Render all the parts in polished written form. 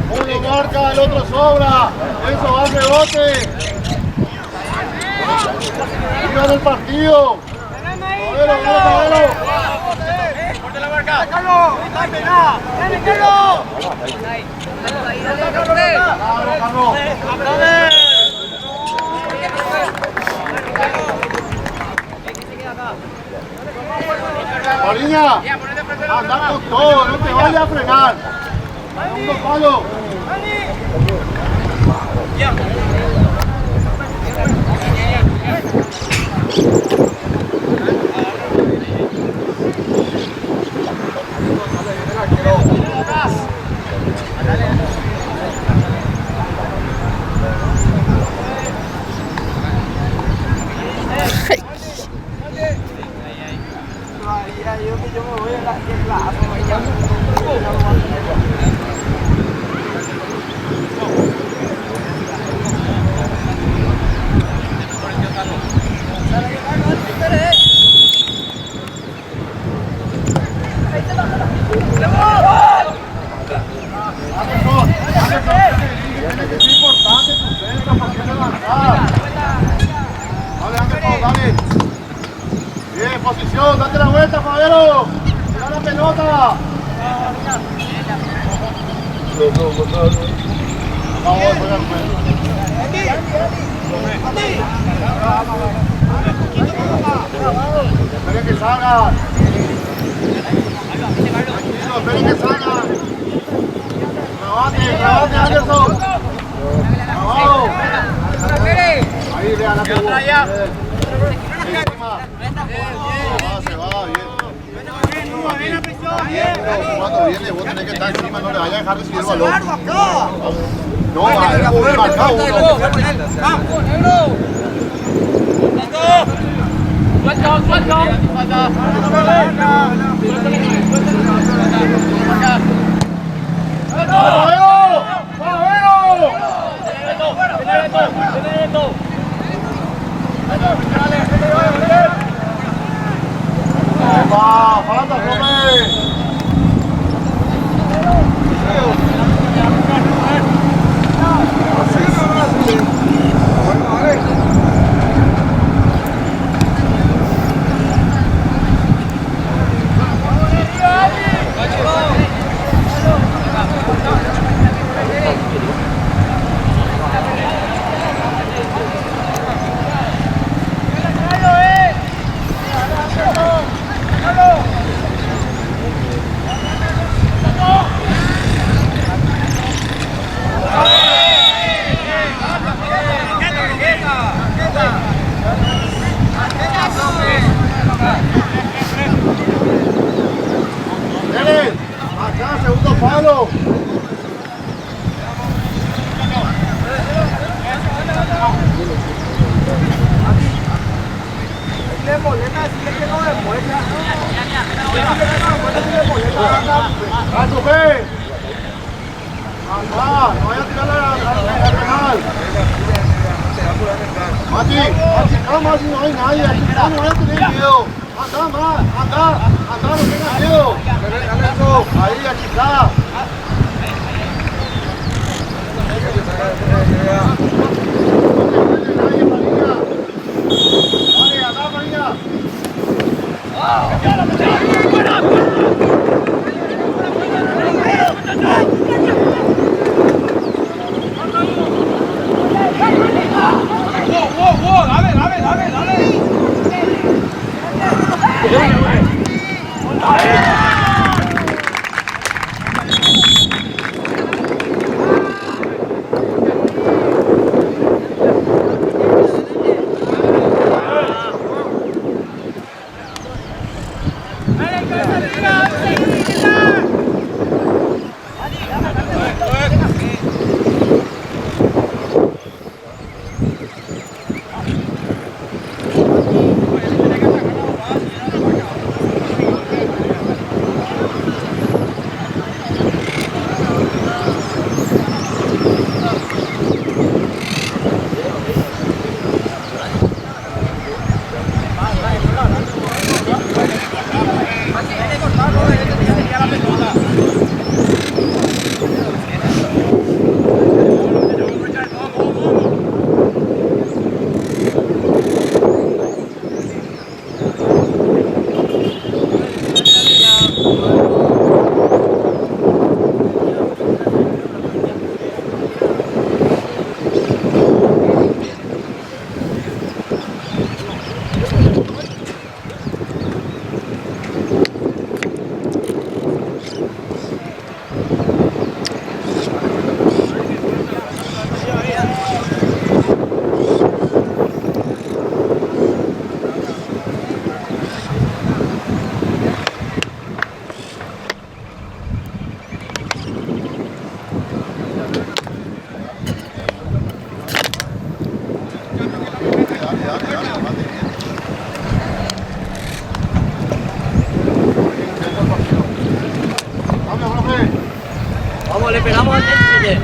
Uno marca, el otro sobra. Eso va al rebote. Sigan el partido. Cabero. ¡Corte la marca! ¡Carlos! ¡Dale, Carlos! Mariña, anda con todo, no te vayas a frenar. Segundo palo. Yo me voy a la clase. Bien, posición, date la vuelta, Fabero. Mira la pelota. Esperen que salgan. Esperen que salgan. Trabate, Anderson. Trabajo. Ahí, vean la pelota. Se va, bien. Cuando viene, vos tenés que estar encima, no le vayas a dejar recibir el balón. No, a ver, poder marcar uno. ¡Va! ¡Falta, profe! ¡Paso, P! ¡Anda! ¡No vaya a tirarle al penal! Mati, calma, si no hay nadie. Aquí no vaya a tener miedo. Anda, anda, no tengas miedo. Ahí, aquí está. Vale, anda, María. Vamos, le pegamos al Chile.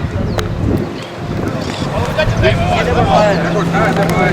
Viene por favor.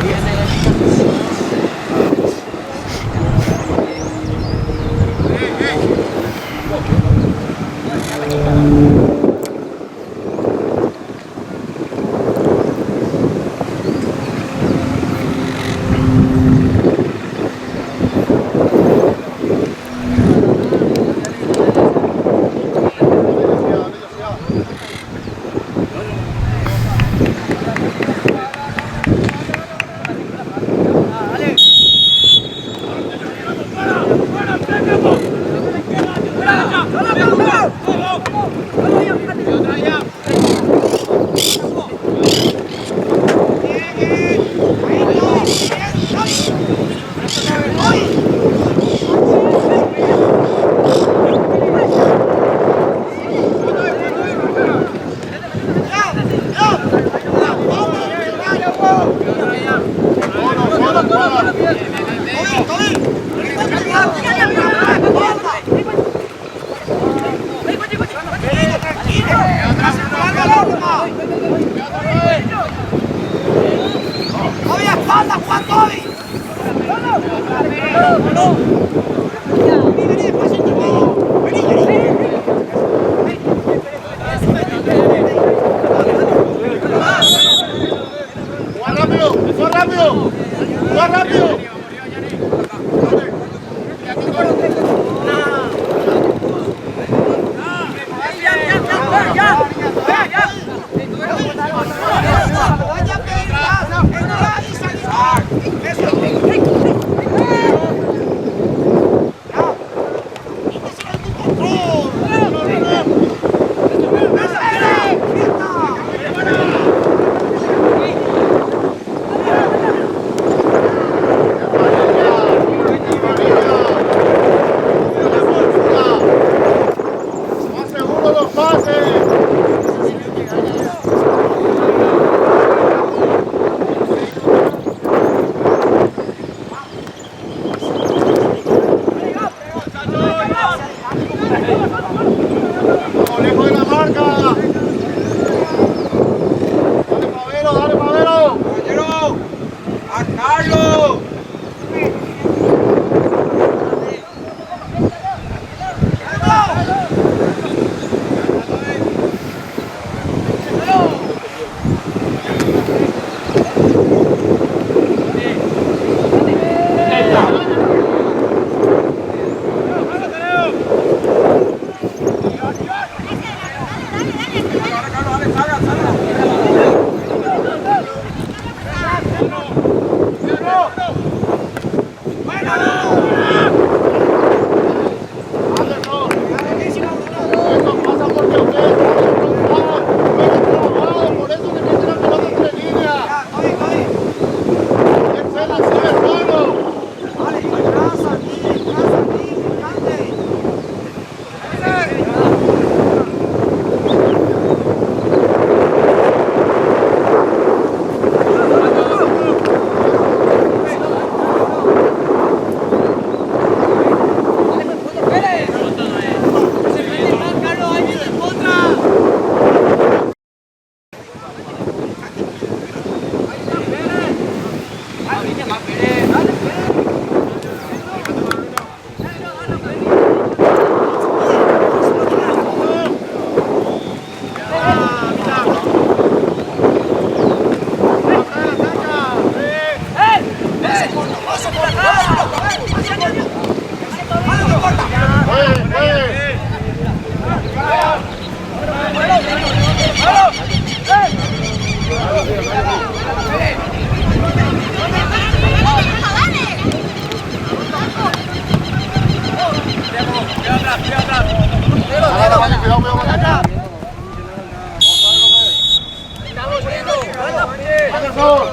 Anderson.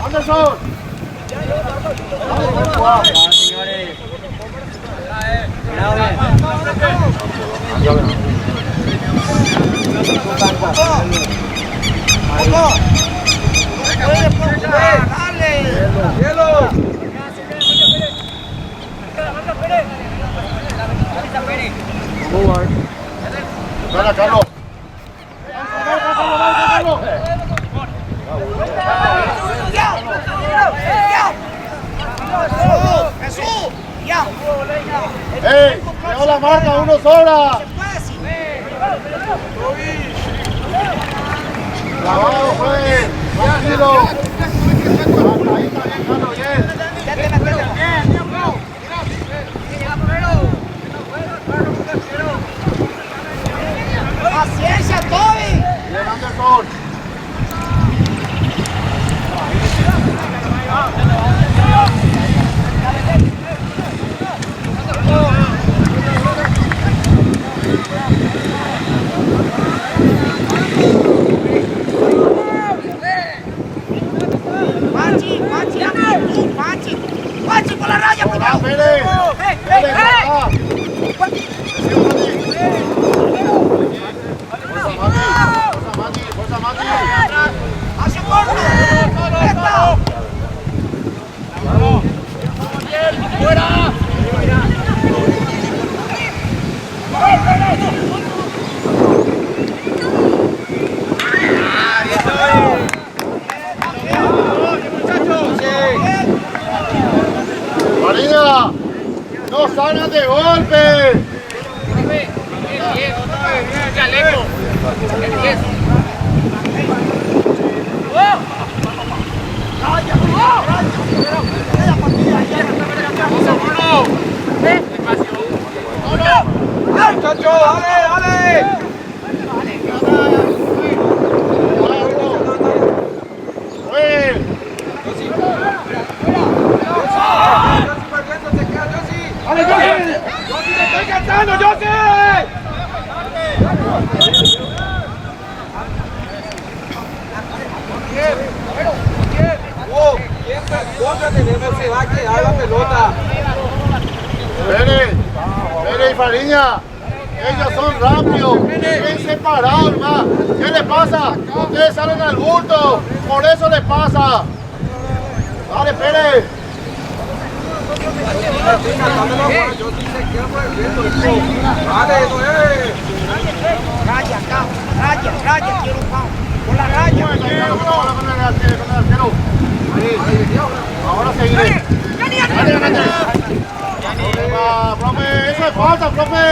Anderson. Señores. Cuidado, Dale, Carlos. ¡Ey! ¡Llegó la marca! ¡Uno sobra! ¡Lavado, pues! ¡Tranquilo! Ahí está bien, Carlos, bien. ¡Paciencia, Toby! Bien, Anderson. Pachi, por la raya, ¡Hola, cuidado. Pérez! ¡Pérez, acá! ¡Fuerza, Mati! Hacia corto. ¡Esta! ¡María! ¡No salgas de golpe! ¡Muchacho, dale! ¡Oye! ¡Dale, José! ¡José, te estoy cantando, José! ¿Dónde tenemos se va a quedar la pelota? Pérez y Fariña, ellos son rápidos, bien separados, hermano. ¿Qué les pasa? Ustedes salen al bulto, por eso les pasa. Dale, Pérez. Raya, acá. Raya, quiero un pau. Por la raya. Ahora seguiré. Profe, eso es falta, profe.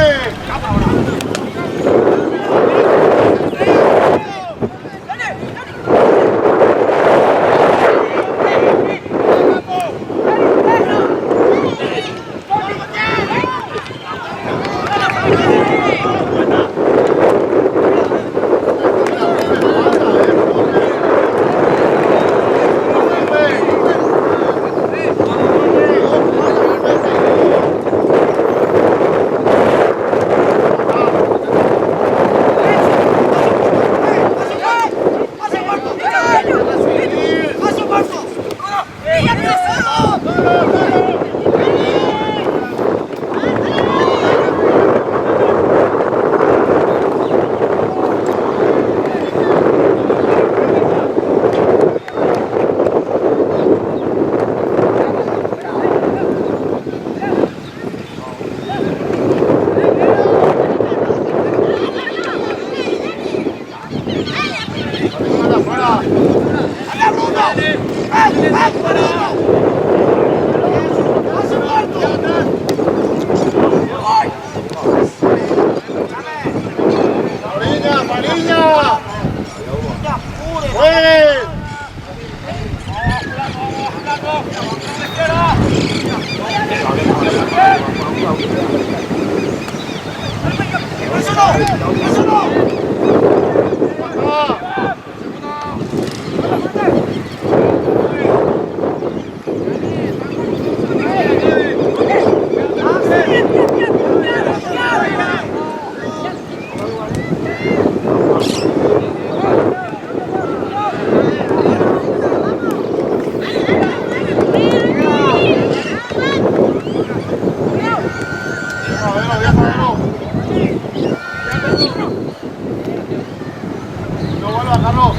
Carlos.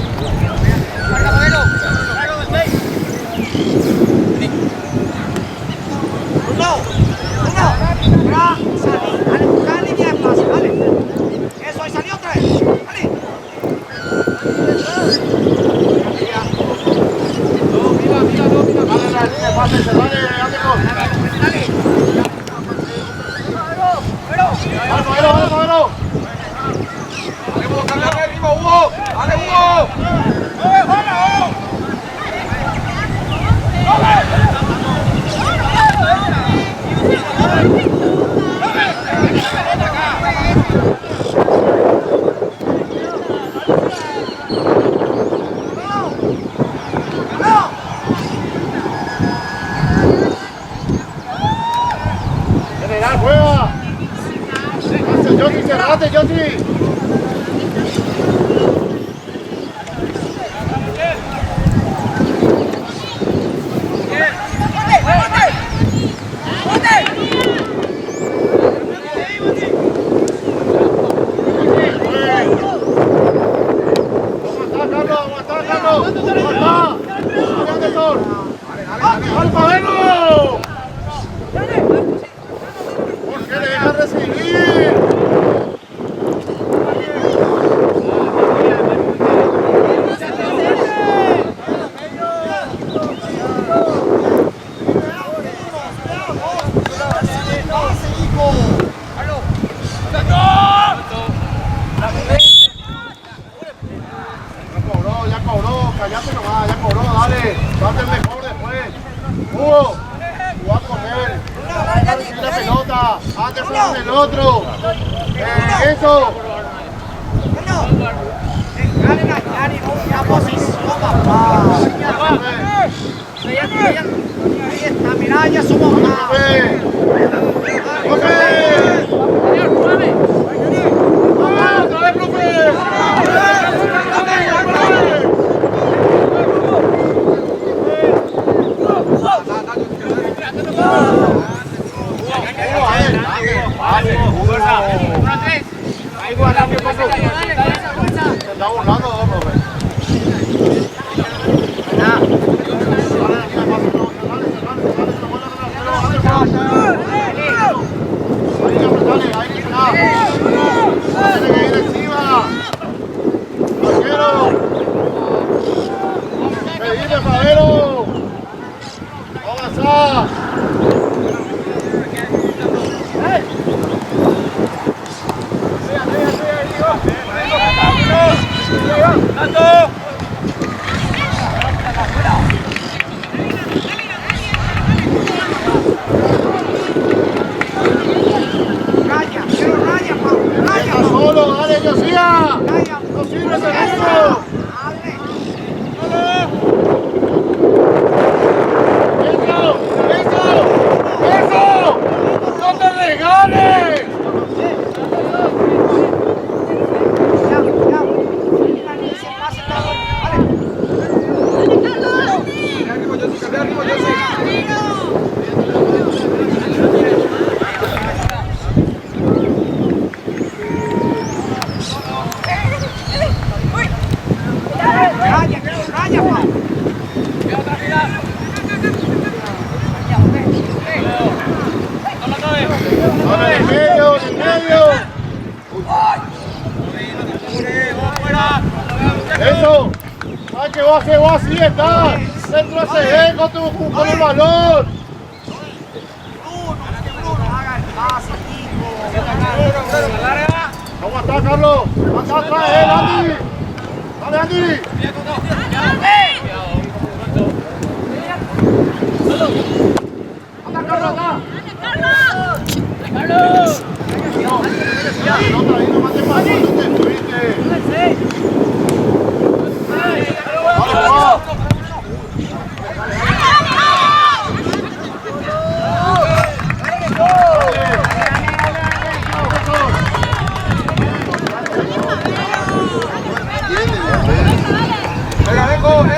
Dale, buscar línea de pase, dale. Eso, ahí salió otra vez. Dale. Dale la línea de pase, dale, Ángelo. Vamos. Dale, cambiar de ritmo, Hugo. Dale, Hugo. General, juega. Yossi, cerrate, Yossi. Cállate nomás, ya cobró, dale. Date el mejor después. Hugo, jugá con él. Recibir la pelota. Anderson con el otro. Eso. Dale la Yari, no una posición, papá. Ahí está, mirá, ya somos más. Eso, ay que vos así está, centro ese con el balón. Haga el pase, hijo. Aguanta, Carlos, acá atrás él, Andy. Dale, Andy. Anda, Carlos, acá. Carlos. No, ahí no mate más, no te fuiste.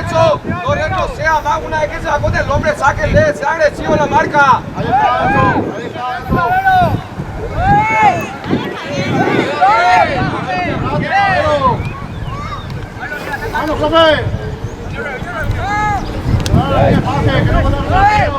Enzo, no sea más una vez que se va con el hombre, sáquenle, sea agresivo en la marca. Ahí está, Enzo, ahí está, Enzo. ¡Vamos, profe! ¡Dale, que pase, que no podemos hacer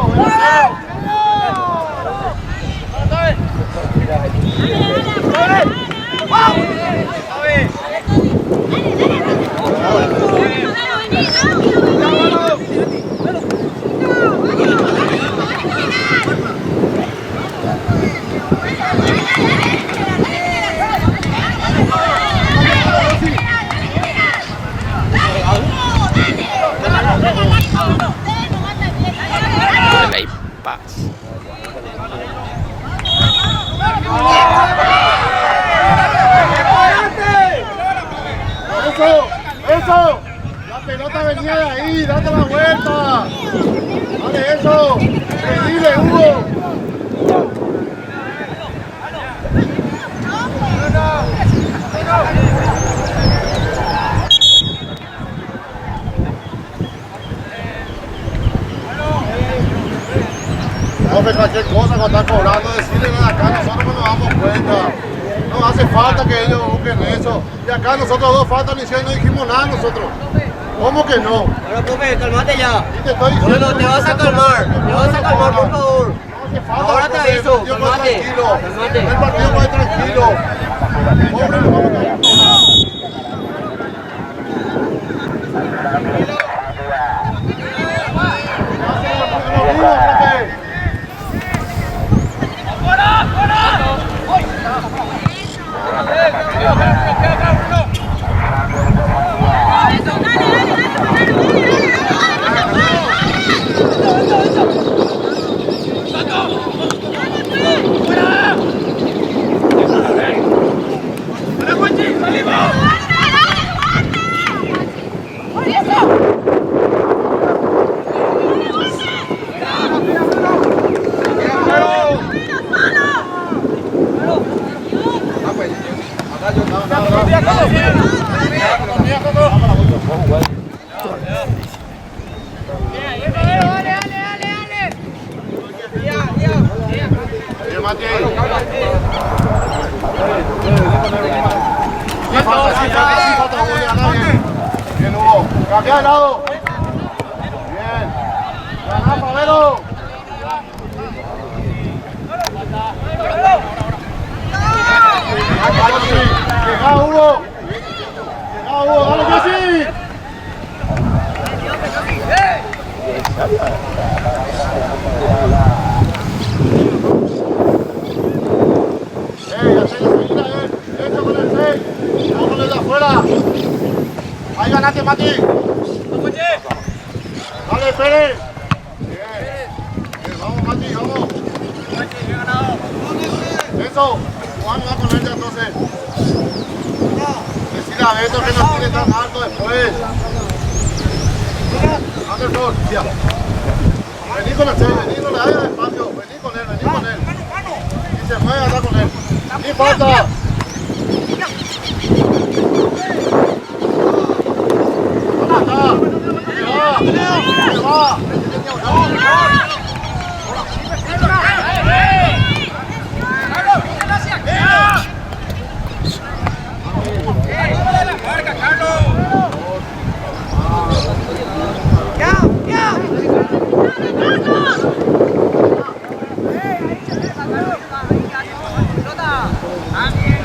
¡Eso! La pelota venía de ahí, date la vuelta. Dale eso. Dile, Hugo. No ve cualquier cosa cuando están cobrando, decirle acá, nosotros no nos damos cuenta. No hace falta que ellos busquen eso. Y acá nosotros dos faltas no hicieron, no dijimos nada nosotros. ¿Cómo que no? Bueno, profe, calmate ya. Y te estoy diciendo. No, te vas a calmar. Te vas a calmar, por favor. No hace falta. Ahora te aviso. Calmate. Tranquilo. El partido va tranquilo. Pobre, no vamos a caer. Bien, Hugo. Cambia de lado. Bien. Ganá, Pavero. Llega, Hugo. Llega, Hugo. Dale, Jessy. Ahí ganaste, Mati. Dale, Pérez. Bien. Bien, vamos, Mati, vamos. Eso. Juan va con ella entonces. Decirle a Beto que no tiene tan alto después. Anderson, ya. Vení con el C, vení, no le hagas espacio. Vení con él, vení con él. Y se mueve, anda con él. Ni falta.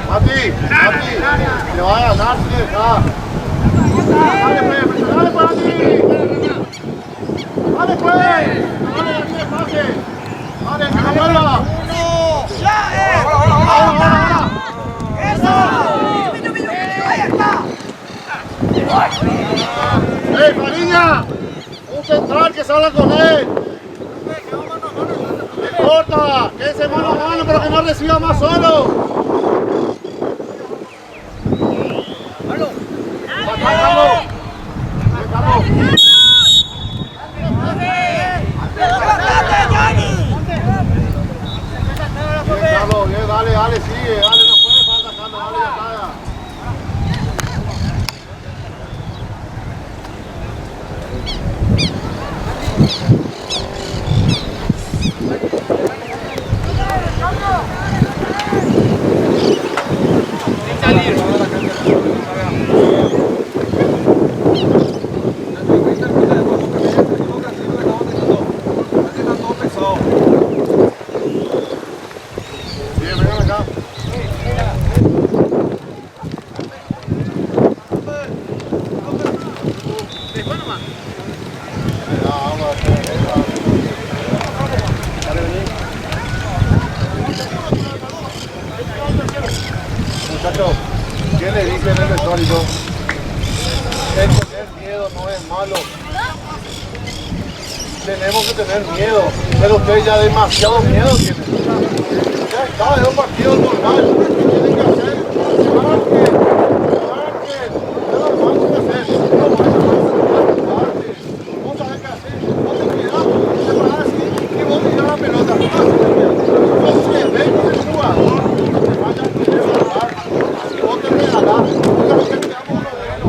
Mati, te va a ganar, sí, acá. Dale, pues, Mati. Dale, pues. Dale, pase. Dale, que no vuelva. Ahora. ¡Eso! ¡Ahí está! Fariña! Un central que salga con él. No importa, que ese mano a mano, pero que no reciba más solo. Dale, sigue, dale, no puede estar atacando, dale, ya está. Muchachos, ¿qué le dice el retórico? El tener miedo no es malo. Tenemos que tener miedo, pero ustedes ya demasiado miedo tienen. Ya está, es un partido normal. ¿Qué tienen que hacer? Marquen, no lo van a hacer. No van a hacer. Vos sabés qué hacer. Vos te cuidás, te parás así y vos tirás la pelota. Vos se ves con el jugador, no te vayas a querer jugar. Si vos te regalás, vos te quedamos uno bueno.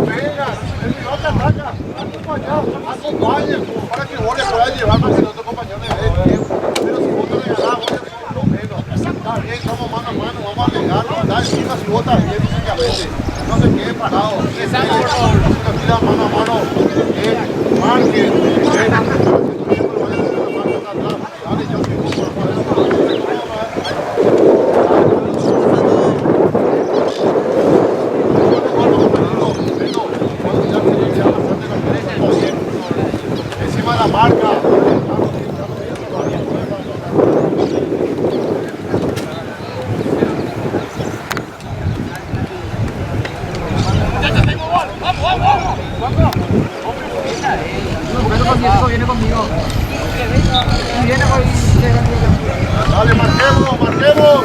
Venga, el rival te ataca. Acompañen para que vos le puedas llevar más que el otro compañero le dé. Pero si vos te regalás, vos te quedamos lo menos. Está bien, estamos mano a mano, vamos a alegarlo. Está encima si vos estás bien físicamente. No se quede parado. Si no tira mano a mano, marquen. Dale, yo soy vos por encima de la marca. Viene conmigo. Dale, marquemos, marquemos.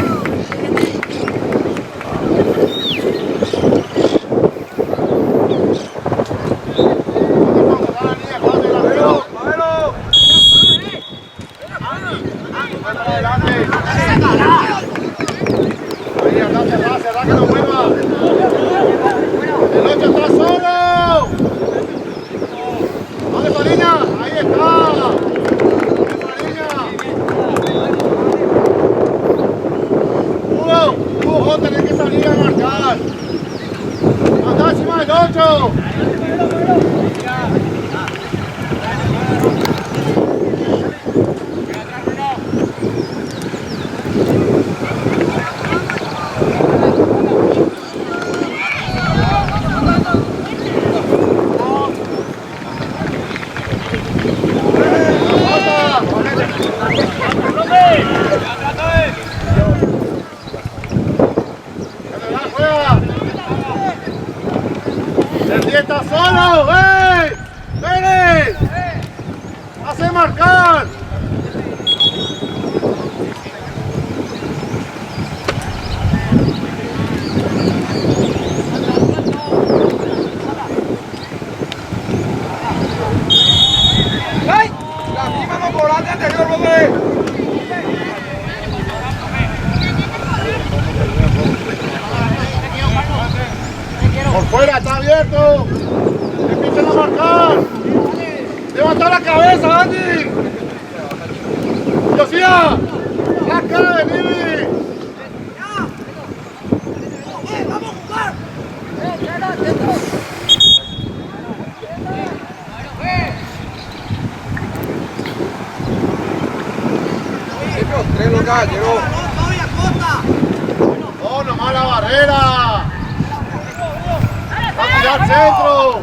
Cerrá que no vuelva. El 8 está solo. Dale, Fariña. Ahí está. Fariña. Hugo, vos tenés que salir a marcar. Anda encima del 8. ¡Está solo! ¡Ey! ¡Ven! ¡Hace marcar! ¡Ay! La misma no volante anterior, hombre. ¡Por fuera! ¡Está abierto! ¡Empiecen a marcar! ¡Levanta la cabeza, Andy! ¡Josía! ¡La cara de Nibi! ¡Vamos a jugar! Tres locales, llegó. ¡Oh, nomás la barrera! ¡Va a tirar centro!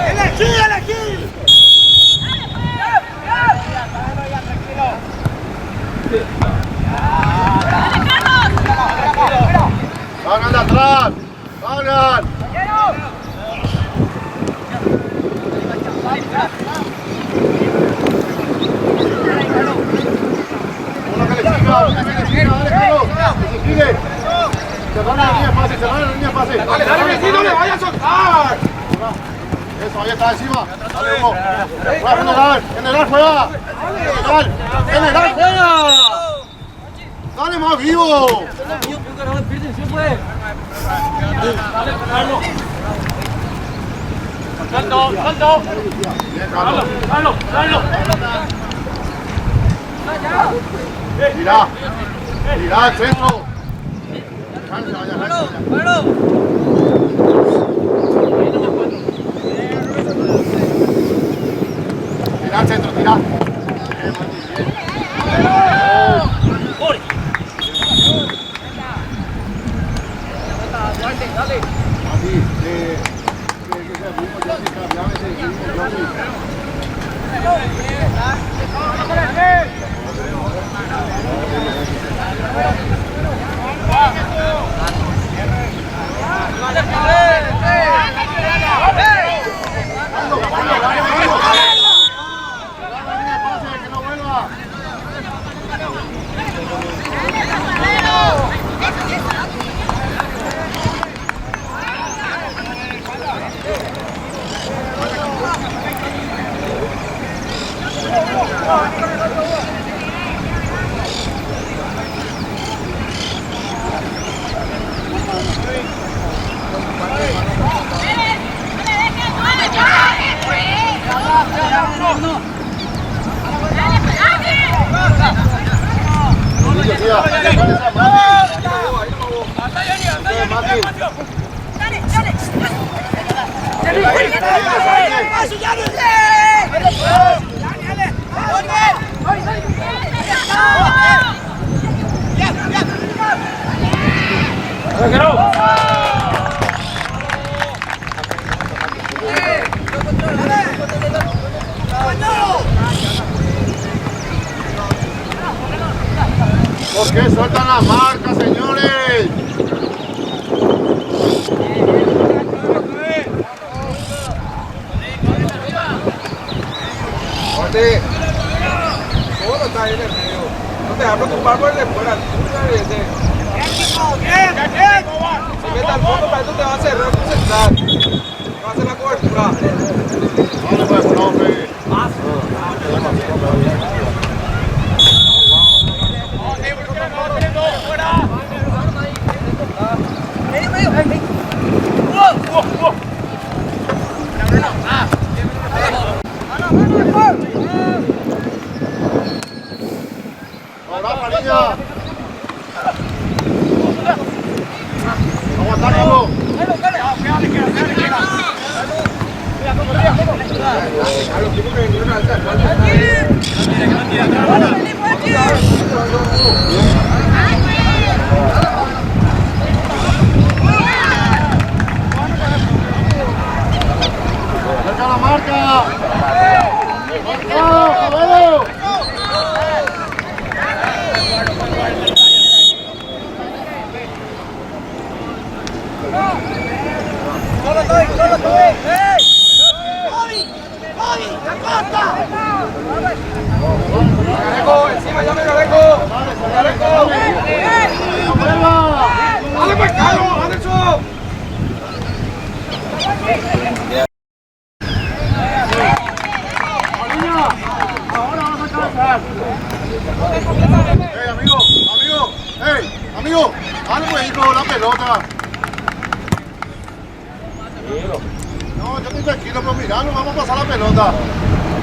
¡Elegí! ¡Hagan de atrás! ¡Hagan! Uno que le siga, dale, Carlos, que se sigue. Cerrar la línea fácil, cerrar la línea fácil. Dale, dale, Messi, no le vayas a soltar. Eso, ahí está encima. Dale, Hugo. Juega, general, juega. General, juega. Dale más vivo. ¡Salto! Bien, Carlos. Mirá el centro. Mirá el centro, mirá. ¿Por qué sueltan la marca, señores? Jorge, solo está ahí en el medio. No te vas a preocupar por el de fuera. Si metes al fondo, para eso te va a cerrar tu central. Te va a hacer la cobertura. Vale, pues, profe. Ahora, Parilla. Aguantando. Marca la marca. ¡Vamos, Cabello! ¡Solo estoy! ¡Ey! ¡Bobby! ¡La corta! Gareco, encima ya me Gareco. Gareco. ¡Dale, pues, Carlos! ¡Anderson! Amigo, algo ahí con la pelota. No, yo estoy tranquilo, pero mira, nos vamos a pasar la pelota.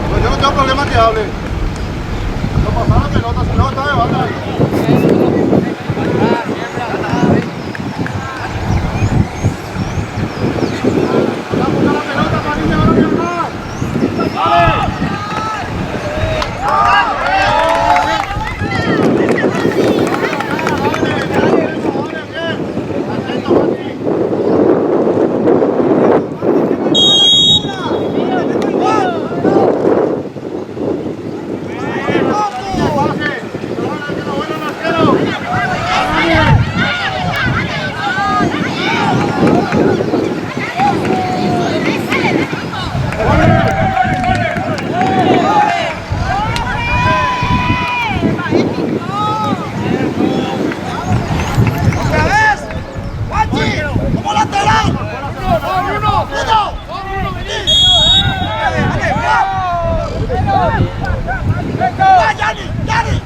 Pues yo no tengo problema que hable. No pasar la pelota, si no está de banda ahí. Vamos a la pelota, Parilla, ahora que más. ¡Dale!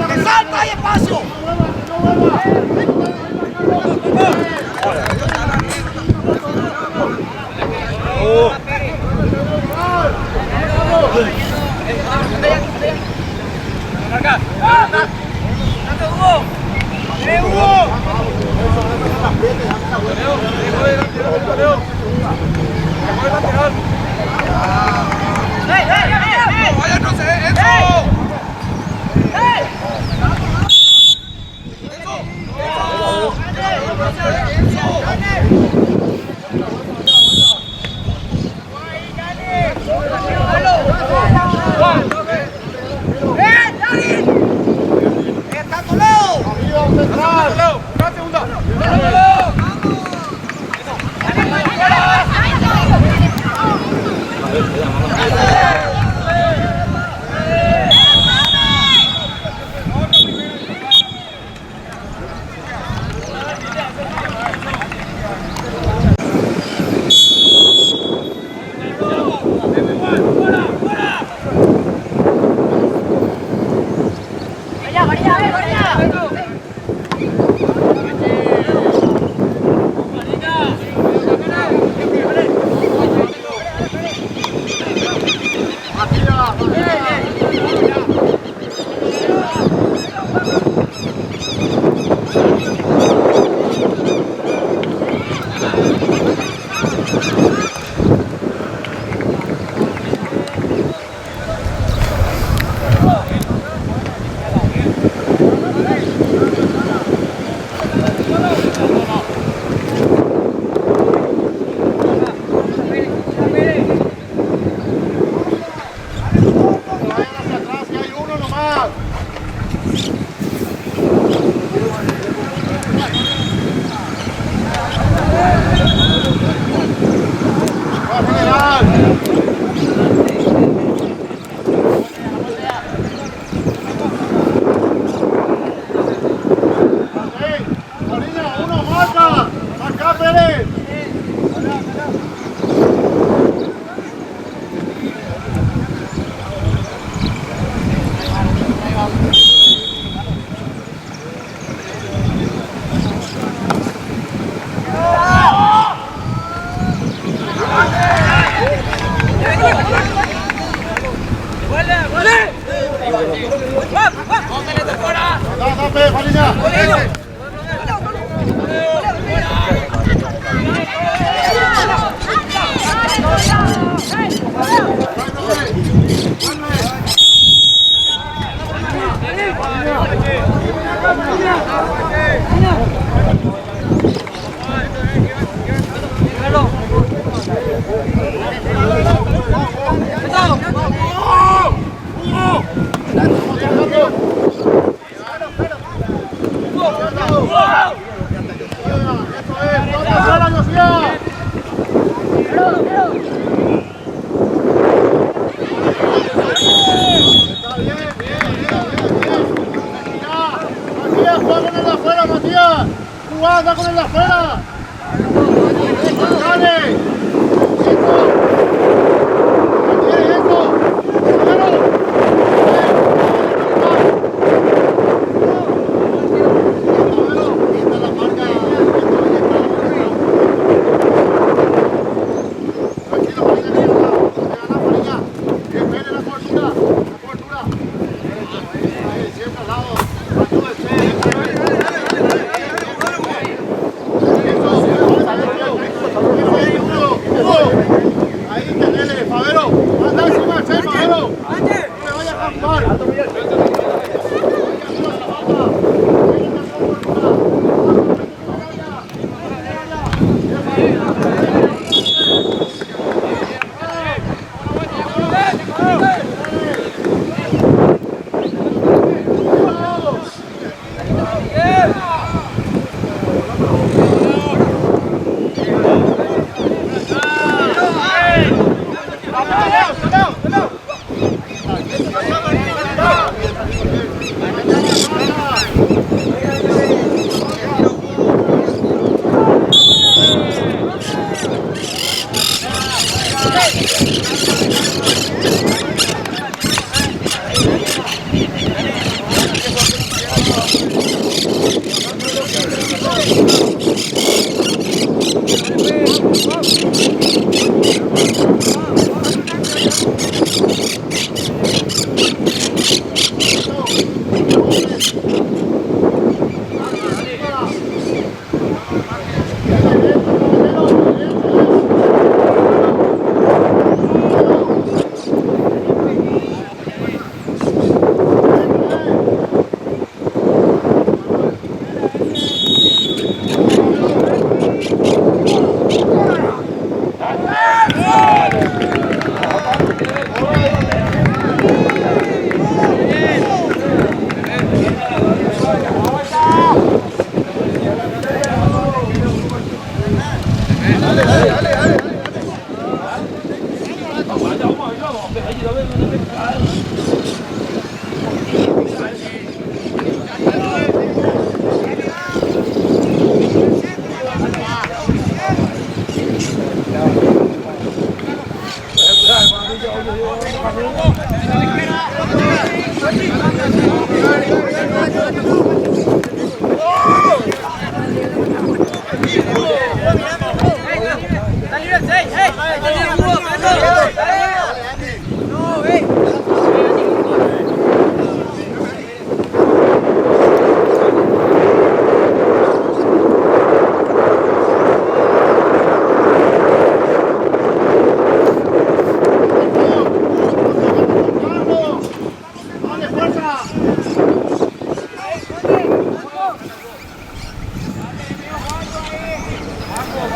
¡Que salta y espacio! ¡Vaya, no sé! ¡Eso! ¡Eso!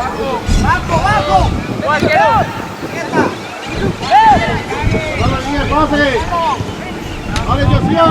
¡Bajo, bajo! ¡Quieta! ¡Va la línea el pase! ¡Vale, Josía!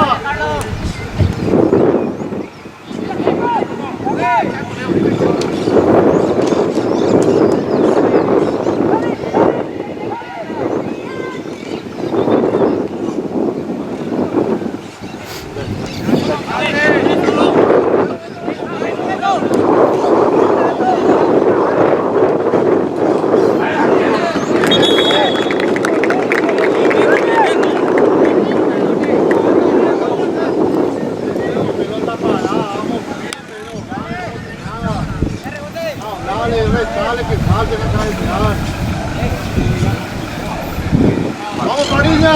Pelota parada, vamos bien, pero nada. Dale, que falte la cabeza. ¡Vamos, Cariña!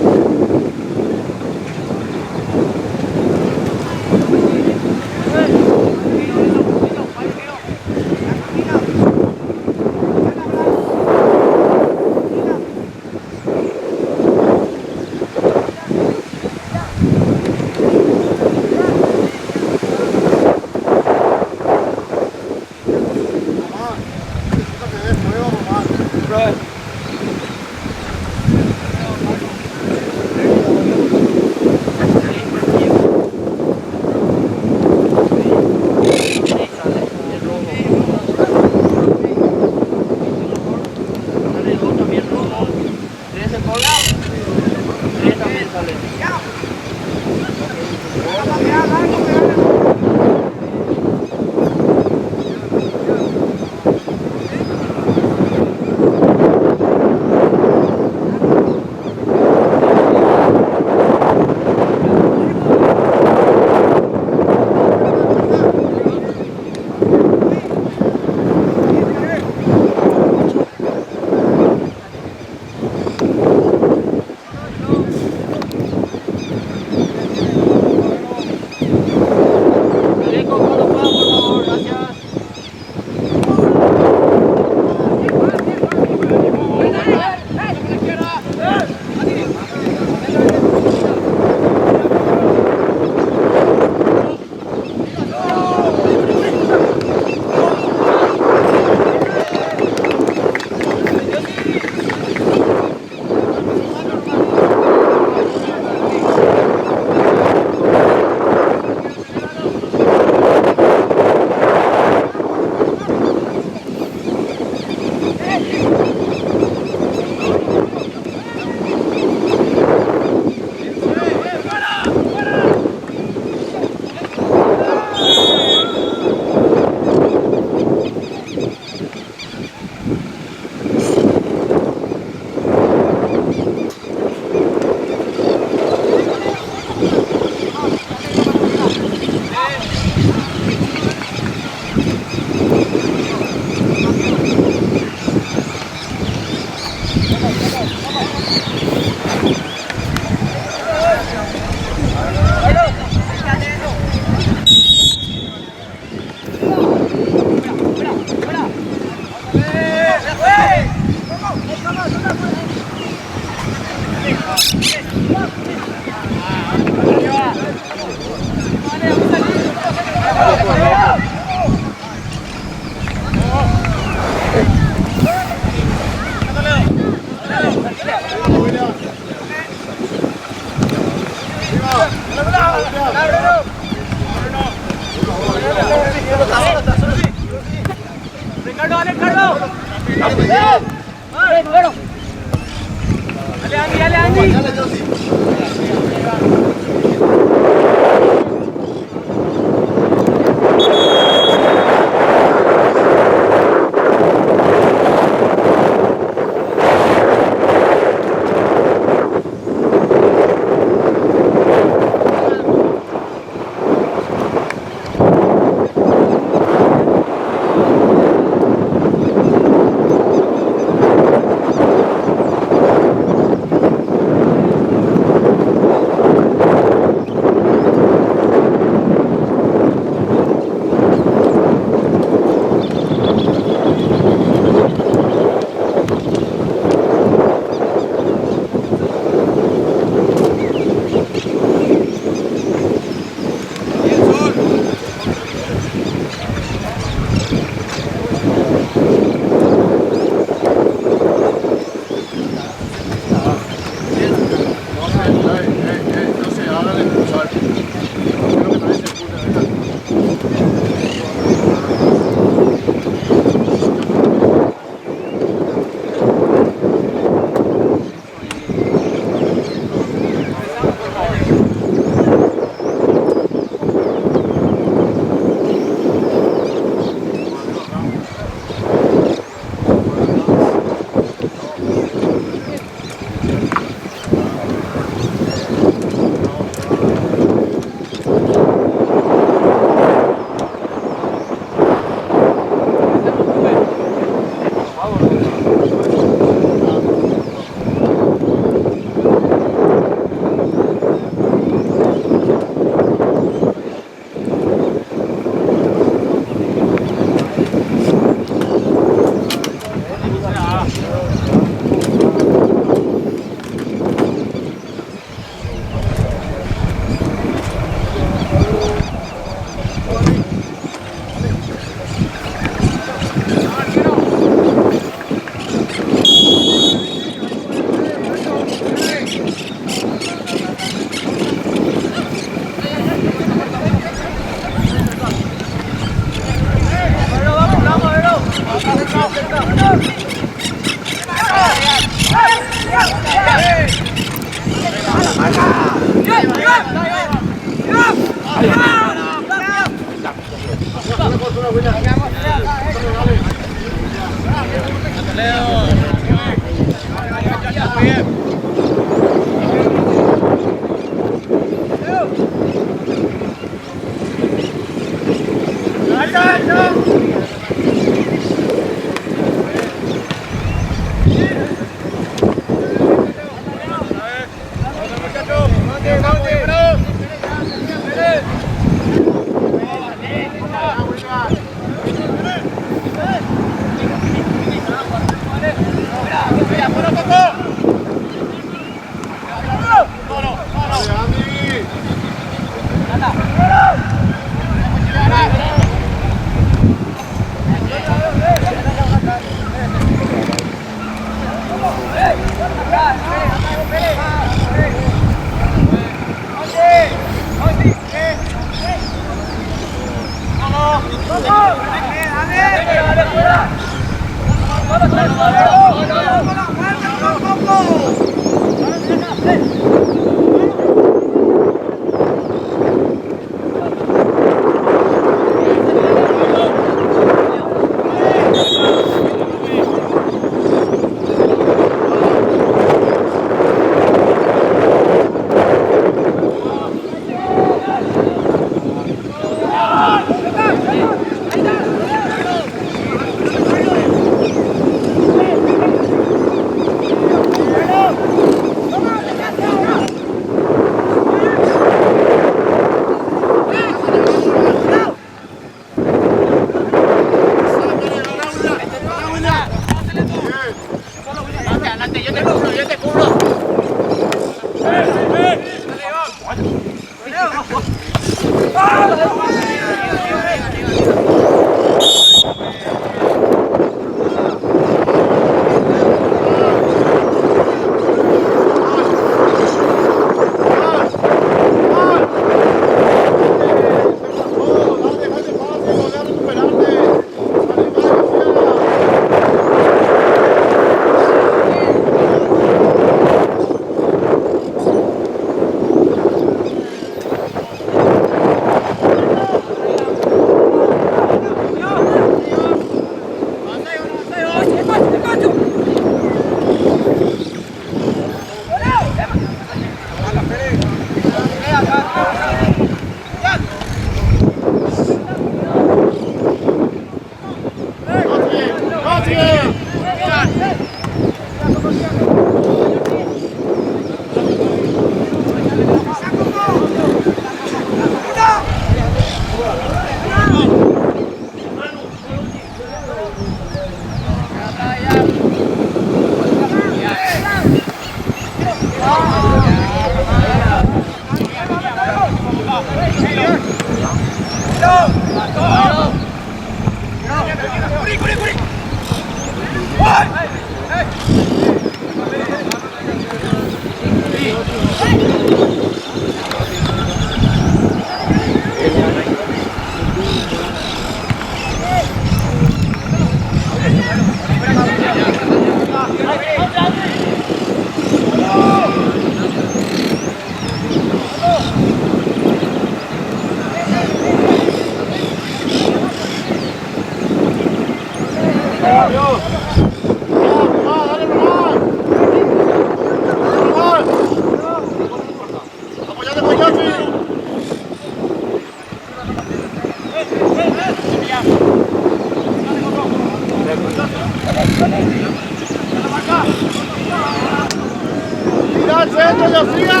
¡Mira al centro, Josía!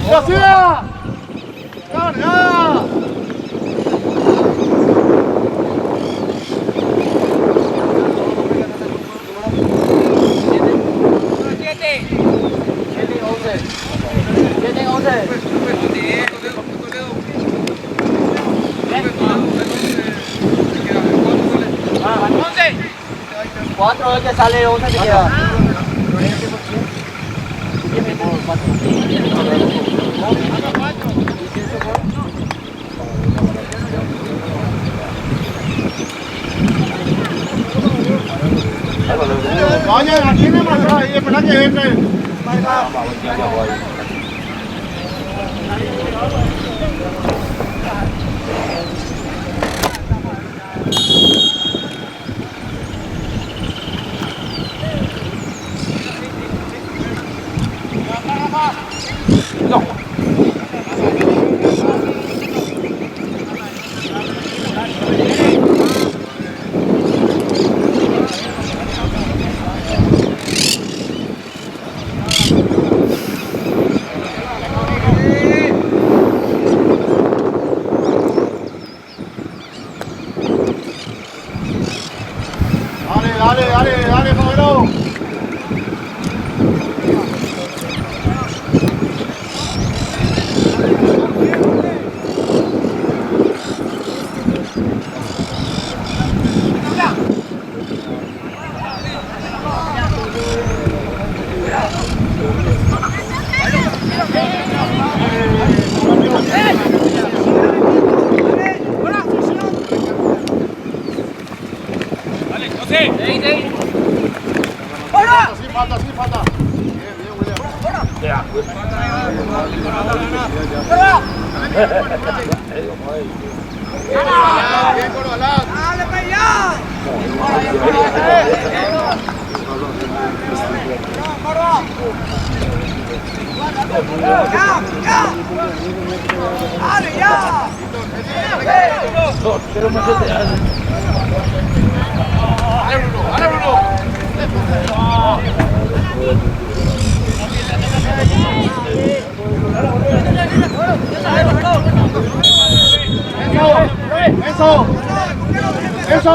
¡Josía! ¡Carga! Cuatro que sale 11 se queda. Oye, aquí me mató ahí, espera que entre. Sí, falta, sí, falta. Bien, bien, William. Bien, Corvalán. Dale, para allá. Ya. Dale, ya. Dale, Bruno. Eso.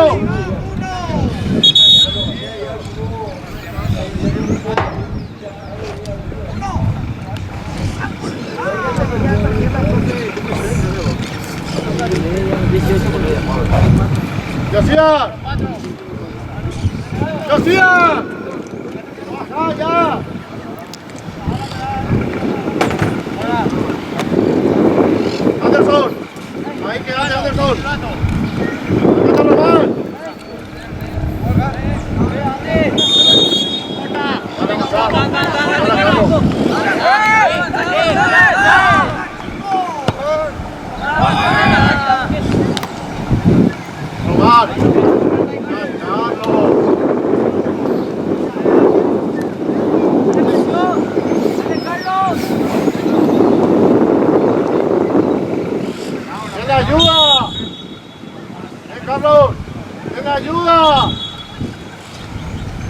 ¡Josía! ¡Ya! Anderson. Ahí que hay, Anderson. ¡Acá Román! ¡Ven ayuda! ¡Ven, Carlos! ¡Ven ayuda!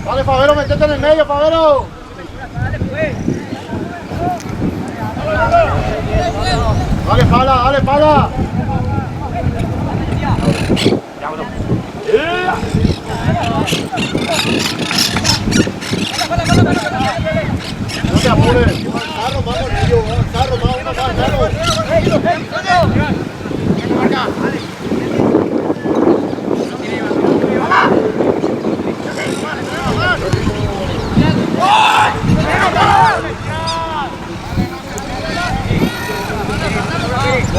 Dale, Favero, metete en el medio, Favero. Dale, pala. No te apures. Carro, vamos, Nillo. Carro, vamos, Carro.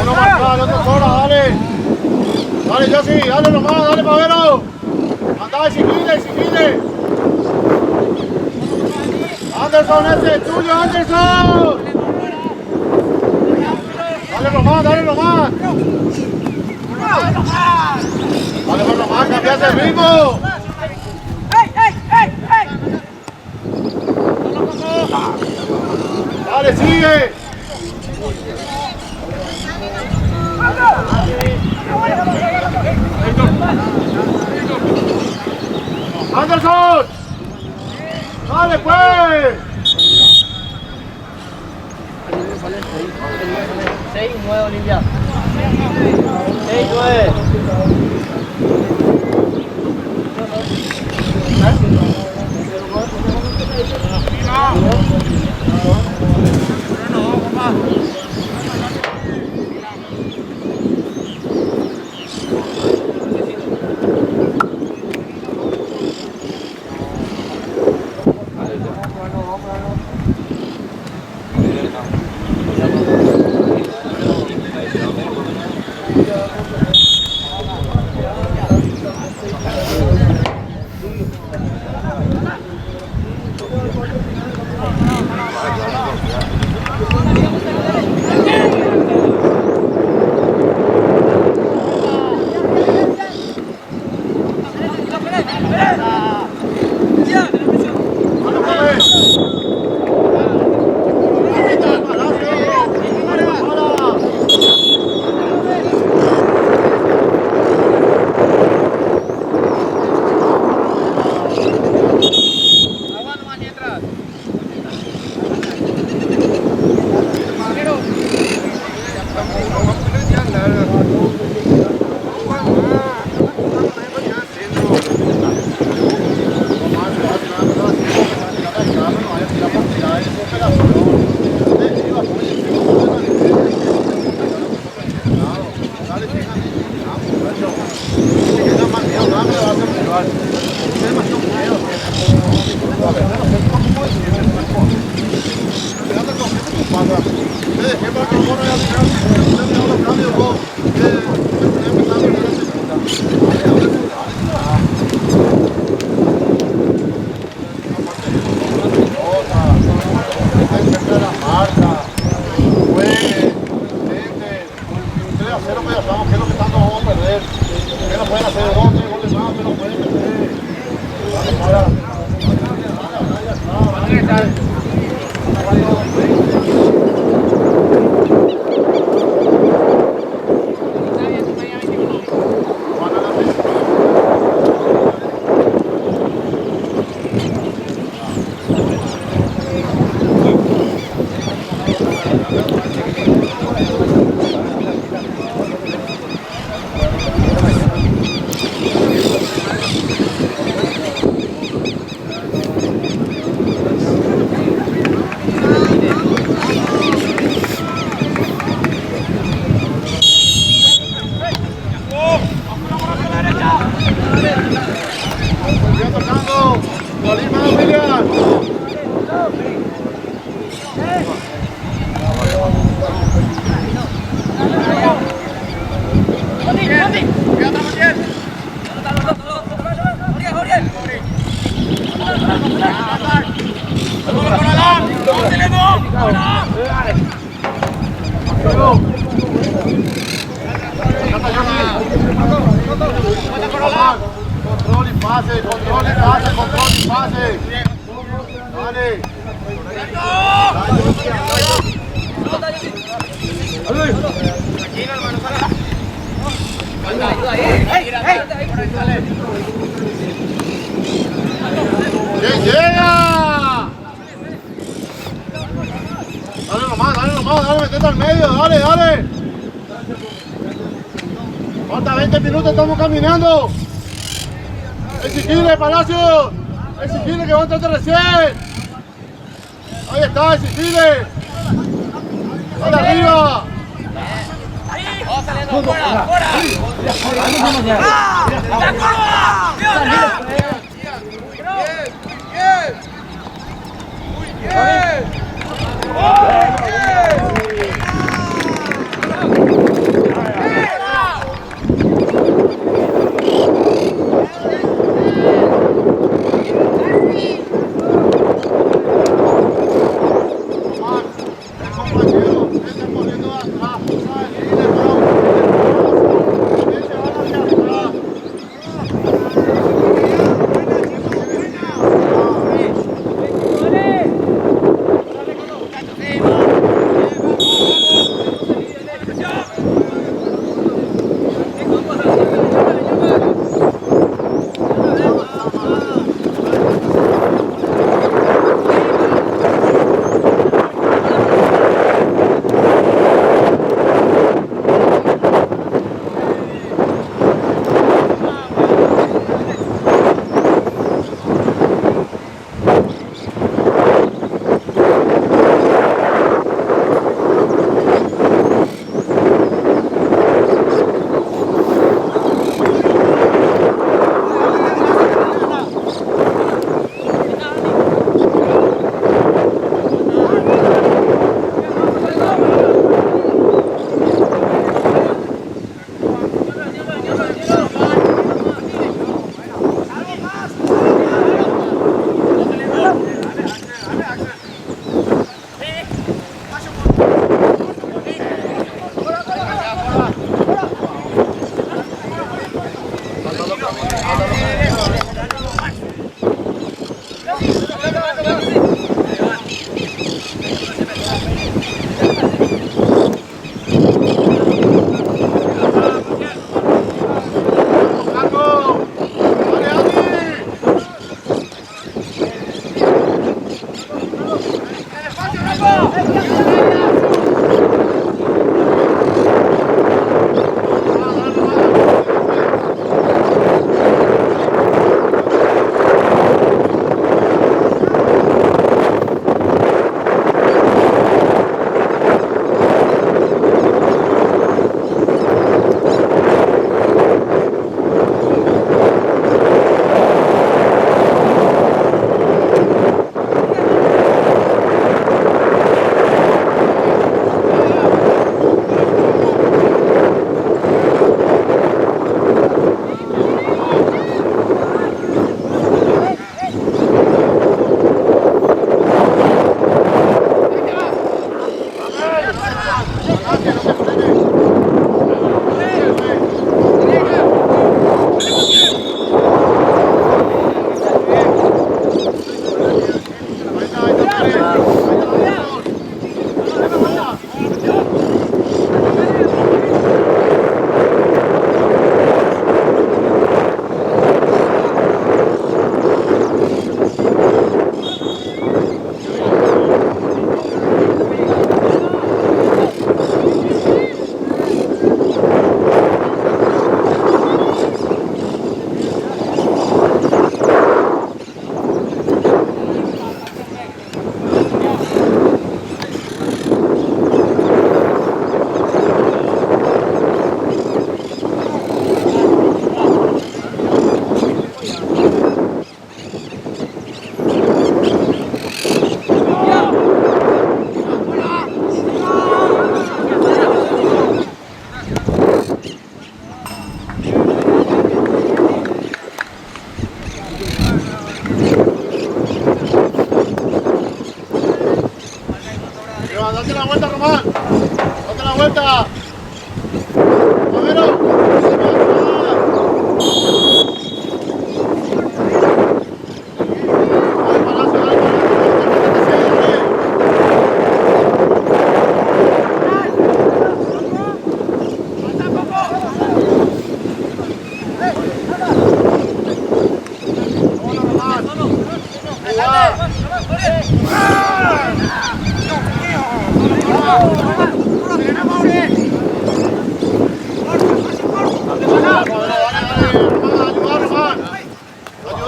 Uno más, otro sola, dale. Dale, Josy, dale nomás, dale, Pavero. Anda, exigile. Anderson, ese es tuyo, Anderson. Dale nomás. Dale nomás, cambiate el ritmo. Dale, sigue. Anderson. Dale, pues. 6-9, Olimpia. 6-9. Vamos, ¿qué es lo que tanto vamos a perder? ¿Qué no pueden hacer? 2 o 3 goles más, ¿qué no pueden perder? Dale, para. Sigue tocando. Colima, William. Control y pase, control y pase, control y pase. Dale. ¡Que llega! Dale nomás, dale, metete al medio, dale, dale. Falta 20 minutos, estamos caminando. Exigirle, Palacio. Exigirle que va a entrar recién. Ahí está, exigirle. Dale arriba.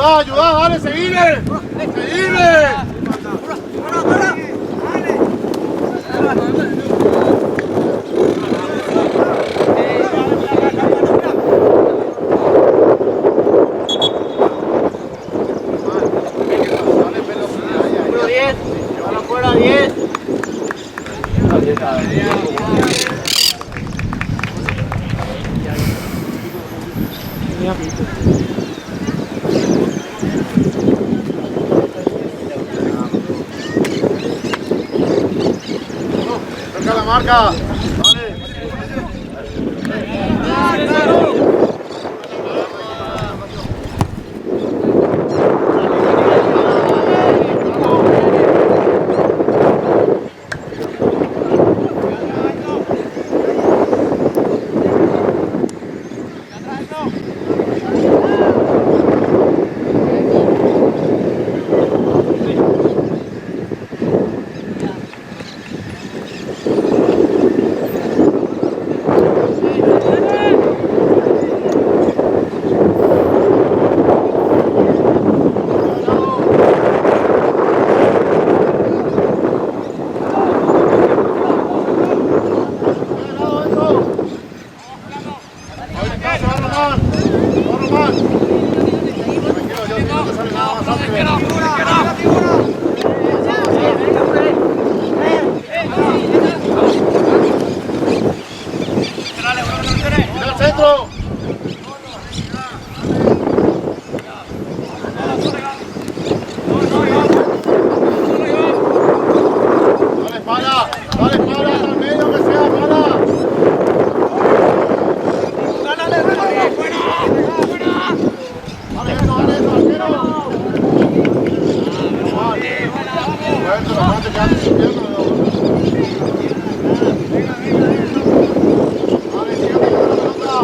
Ayuda, dale, seguile. Seguile. Número 10. A la fuera 10. Cerca la marca. Dale. Mira al centro. Dale para al medio que sea, para. Dale eso, arquero. Bueno, la parte que anda subiendo, Dale, sigue con la pelota.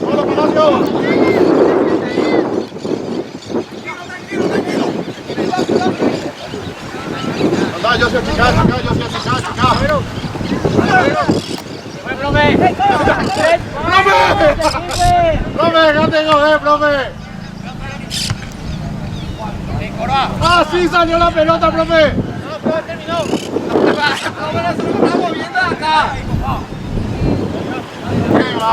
¡Solo, Palacio! Anda, yo soy chica. ¡Profe, ya tengo, profe! ¡Ah, sí salió la pelota, profe! ¡Qué va!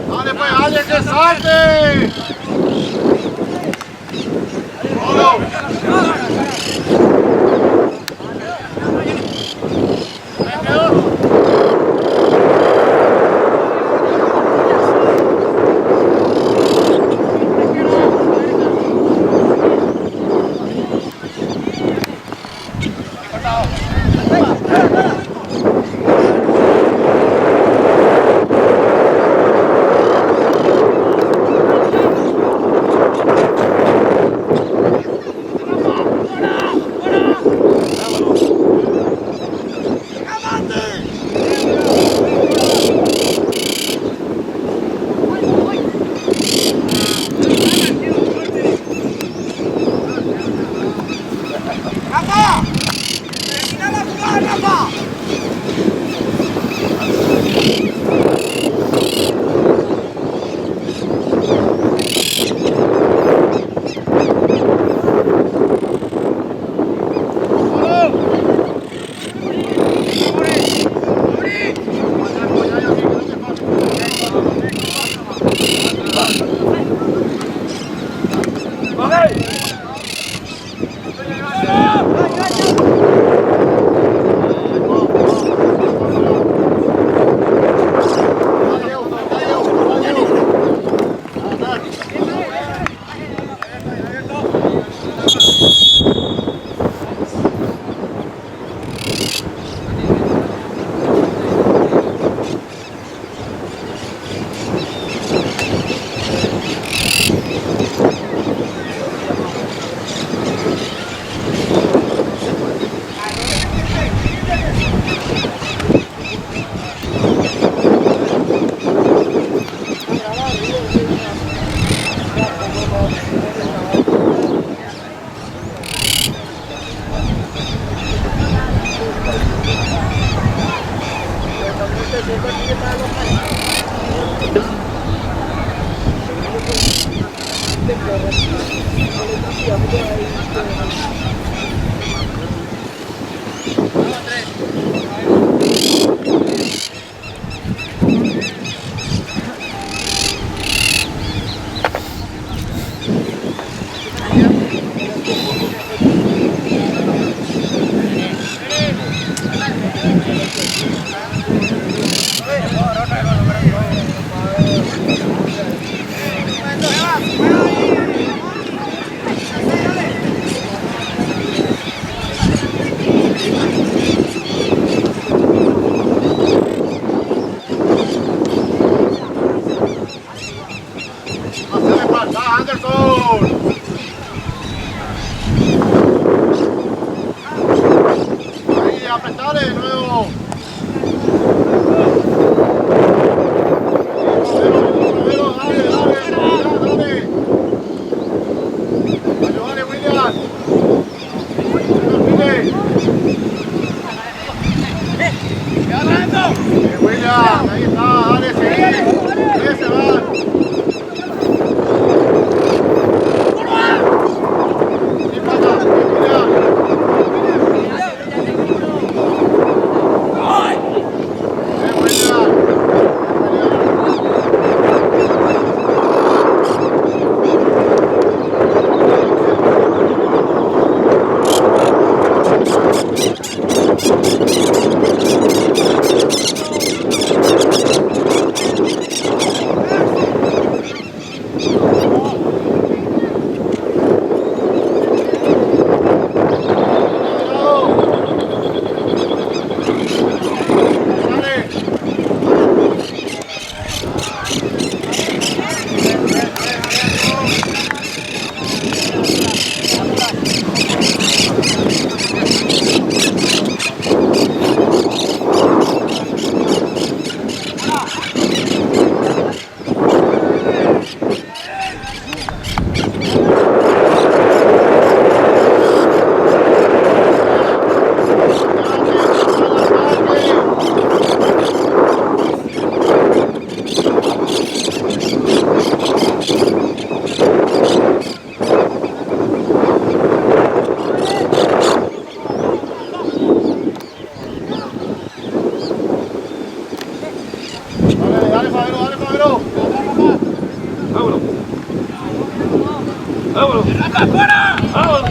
¡Dale pues, alguien que salte! ¡Solo! Hacele para acá, Anderson. Ahí, apretale de nuevo. Dale, dale. Ayúdale, William. William, ahí está, dale, sí. Ese va. Sí, pasa, William. William. Dale, Fabero. Vámonos. Vámonos. Vámonos.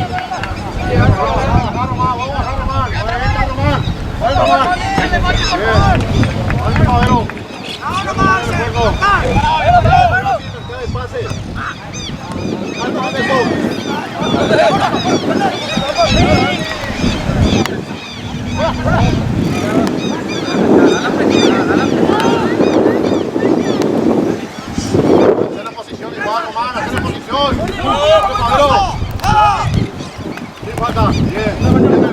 Hacer la posición igual, Román, hacer la posición. Sí, falta. Bien.